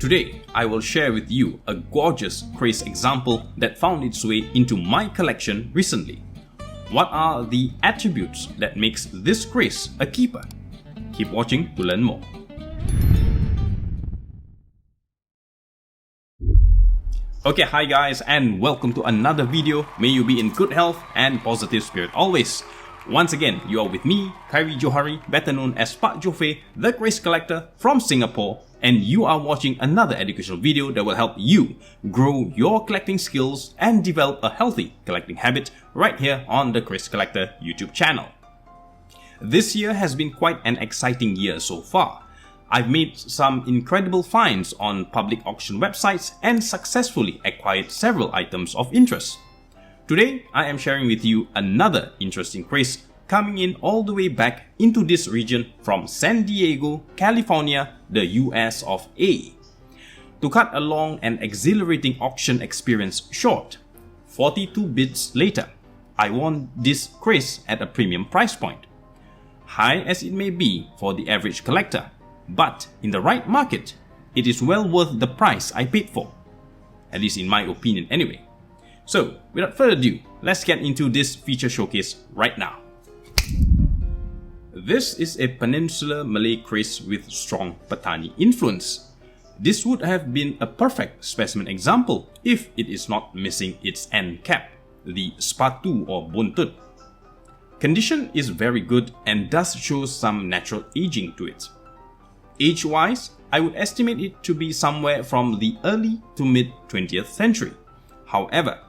Today, I will share with you a gorgeous kris example that found its way into my collection recently. What are the attributes that makes this kris a keeper? Keep watching to learn more. Okay, hi guys, and welcome to another video. May you be in good health and positive spirit always. Once again, you are with me, Khairi Johari, better known as Pak Jofe, the kris collector from Singapore, and you are watching another educational video that will help you grow your collecting skills and develop a healthy collecting habit right here on the Kris Collector YouTube channel. This year has been quite an exciting year so far. I've made some incredible finds on public auction websites and successfully acquired several items of interest. Today, I am sharing with you another interesting kris coming in all the way back into this region from San Diego, California, the US of A. To cut a long and exhilarating auction experience short, 42 bids later, I won this kris at a premium price point. High as it may be for the average collector, but in the right market, it is well worth the price I paid for. At least in my opinion anyway. So, without further ado, let's get into this feature showcase right now. This is a Peninsular Malay kris with strong Patani influence. This would have been a perfect specimen example if it is not missing its end cap, the spatu or buntut. Condition is very good and does show some natural aging to it. Age-wise, I would estimate it to be somewhere from the early to mid 20th century. However,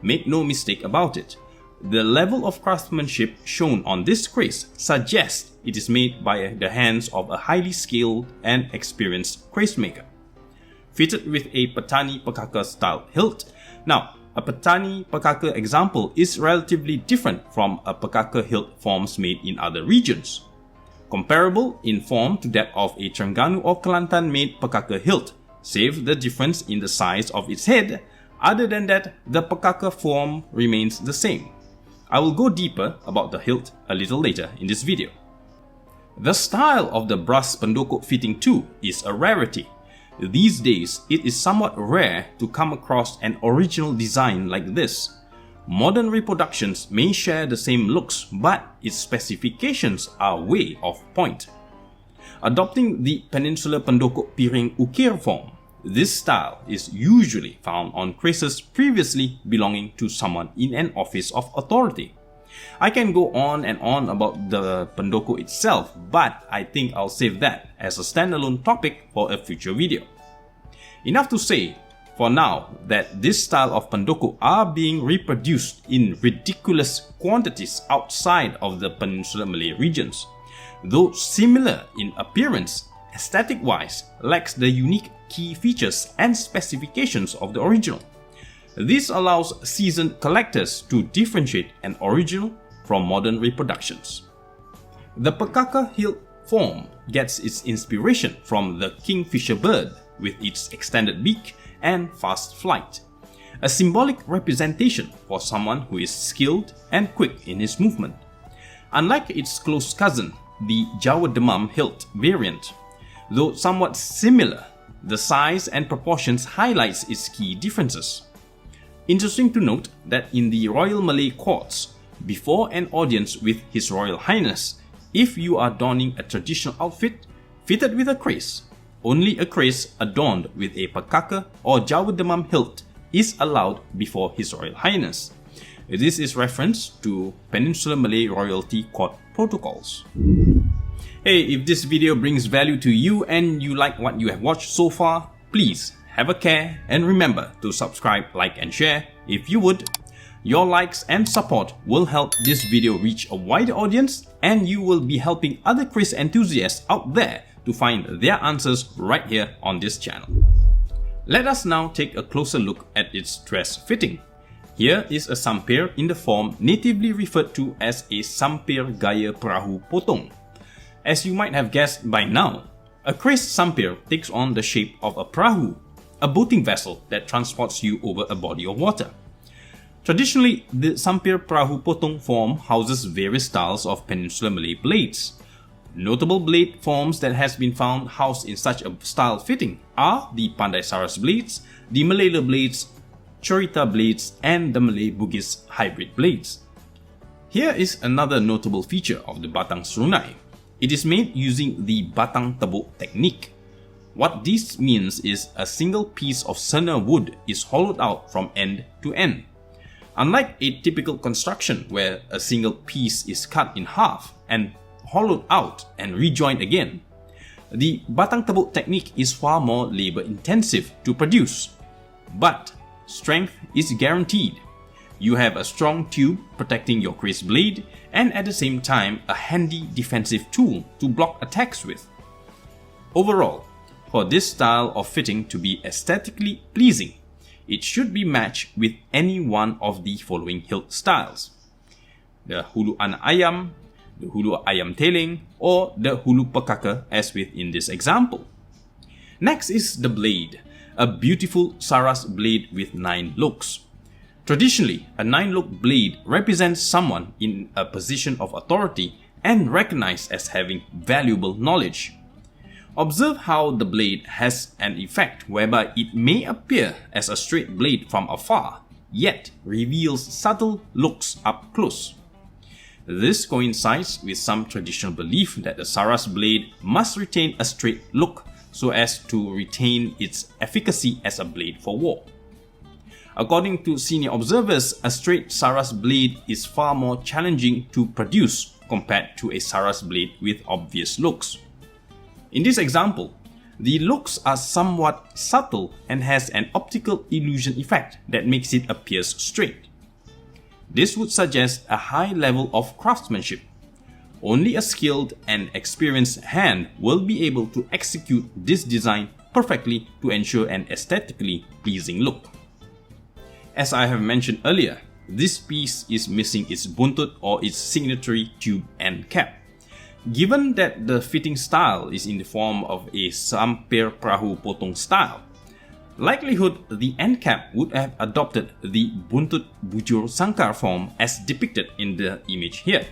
make no mistake about it, the level of craftsmanship shown on this kris suggests it is made by the hands of a highly skilled and experienced kris maker. Fitted with a Patani pusaka style hilt. Now, a Patani pusaka example is relatively different from a pusaka hilt forms made in other regions. Comparable in form to that of a Terengganu or Kelantan made pusaka hilt, save the difference in the size of its head. Other than that, the pusaka form remains the same. I will go deeper about the hilt a little later in this video. The style of the brass pendokok fitting too is a rarity. These days, it is somewhat rare to come across an original design like this. Modern reproductions may share the same looks, but its specifications are way off point. Adopting the Peninsular Pendokok Piring Ukir form, this style is usually found on krises previously belonging to someone in an office of authority. I can go on and on about the pendokok itself, but I think I'll save that as a standalone topic for a future video. Enough to say, for now, that this style of pendokok are being reproduced in ridiculous quantities outside of the Peninsular Malay regions. Though similar in appearance, aesthetic-wise, lacks the unique key features and specifications of the original. This allows seasoned collectors to differentiate an original from modern reproductions. The pusaka hilt form gets its inspiration from the kingfisher bird with its extended beak and fast flight, a symbolic representation for someone who is skilled and quick in his movement. Unlike its close cousin, the Jawa Demam hilt variant, though somewhat similar, the size and proportions highlights its key differences. Interesting to note that in the Royal Malay Courts, before an audience with His Royal Highness, if you are donning a traditional outfit fitted with a kris, only a kris adorned with a pusaka or Jawa Demam hilt is allowed before His Royal Highness. This is reference to Peninsular Malay Royalty Court protocols. Hey, if this video brings value to you and you like what you have watched so far, please have a care and remember to subscribe, like and share if you would. Your likes and support will help this video reach a wider audience and you will be helping other kris enthusiasts out there to find their answers right here on this channel. Let us now take a closer look at its dress fitting. Here is a sampir in the form natively referred to as a sampir gaya perahu potong. As you might have guessed by now, a kris sampir takes on the shape of a perahu, a boating vessel that transports you over a body of water. Traditionally, the sampir perahu potong form houses various styles of Peninsular Malay blades. Notable blade forms that has been found housed in such a style fitting are the Pandai Saras blades, the Melayu blades, Chorita blades, and the Malay Bugis hybrid blades. Here is another notable feature of the batang serunai. It is made using the batang tebuk technique. What this means is a single piece of serna wood is hollowed out from end to end. Unlike a typical construction where a single piece is cut in half and hollowed out and rejoined again, the batang tebuk technique is far more labor intensive to produce. But strength is guaranteed. You have a strong tube protecting your kris blade and at the same time a handy defensive tool to block attacks with. Overall, for this style of fitting to be aesthetically pleasing, it should be matched with any one of the following hilt styles: the hulu anak ayam, the hulu ayam teling, or the hulu pusaka as with in this example. Next is the blade, a beautiful Saras blade with 9 looks. Traditionally, a 9-look blade represents someone in a position of authority and recognized as having valuable knowledge. Observe how the blade has an effect whereby it may appear as a straight blade from afar, yet reveals subtle looks up close. This coincides with some traditional belief that the Saras blade must retain a straight look so as to retain its efficacy as a blade for war. According to senior observers, a straight Saras blade is far more challenging to produce compared to a Saras blade with obvious looks. In this example, the looks are somewhat subtle and has an optical illusion effect that makes it appear straight. This would suggest a high level of craftsmanship. Only a skilled and experienced hand will be able to execute this design perfectly to ensure an aesthetically pleasing look. As I have mentioned earlier, this piece is missing its buntut or its signatory tube and cap. Given that the fitting style is in the form of a sampir perahu potong style, likelihood the end cap would have adopted the buntut bujur sangkar form as depicted in the image here.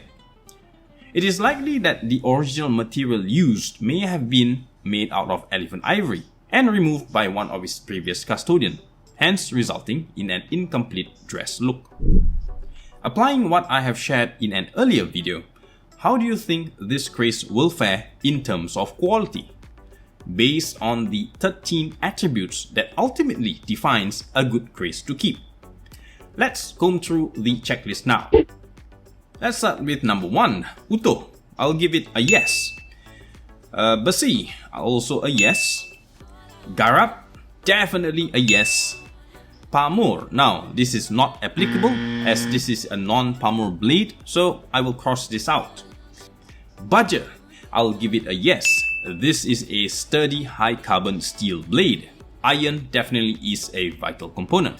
It is likely that the original material used may have been made out of elephant ivory and removed by one of its previous custodians, hence resulting in an incomplete dress look. Applying what I have shared in an earlier video, how do you think this kris will fare in terms of quality? Based on the 13 attributes that ultimately defines a good kris to keep. Let's comb through the checklist now. Let's start with number 1, utuh. I'll give it a yes. Besi, also a yes. Garap, definitely a yes. Pamur, now this is not applicable as this is a non-pamur blade, so I will cross this out. Baja, I'll give it a yes. This is a sturdy high carbon steel blade. Iron definitely is a vital component.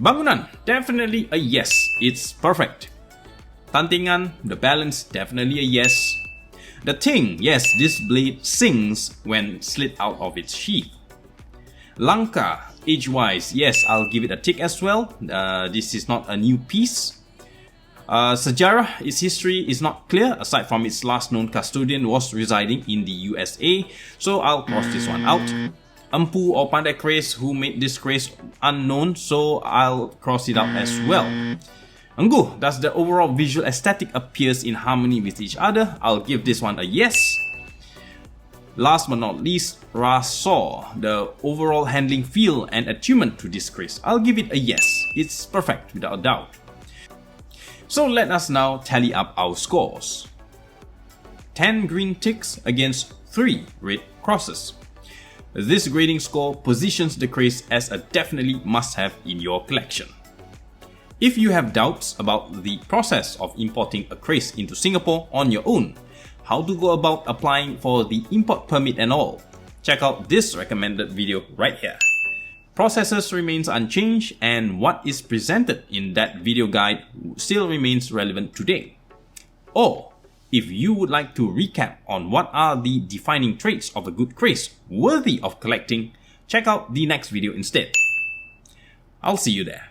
Bangunan, definitely a yes, it's perfect. Tantingan, the balance, definitely a yes. The ting, yes, this blade sings when slit out of its sheath. Langka, age-wise, yes, I'll give it a tick as well. This is not a new piece. Sejarah, its history is not clear aside from its last known custodian was residing in the USA, so I'll cross this one out. Empu or Pandai Keris who made this kris unknown, so I'll cross it out as well. Engguh, does the overall visual aesthetic appears in harmony with each other? I'll give this one a yes. Last but not least, Rasa, the overall handling feel and attunement to this kris, I'll give it a yes. It's perfect without a doubt. So let us now tally up our scores. 10 green ticks against 3 red crosses. This grading score positions the kris as a definitely must-have in your collection. If you have doubts about the process of importing a kris into Singapore on your own, how to go about applying for the import permit and all, check out this recommended video right here. Processes remains unchanged and what is presented in that video guide still remains relevant today. Or, if you would like to recap on what are the defining traits of a good kris worthy of collecting, check out the next video instead. I'll see you there.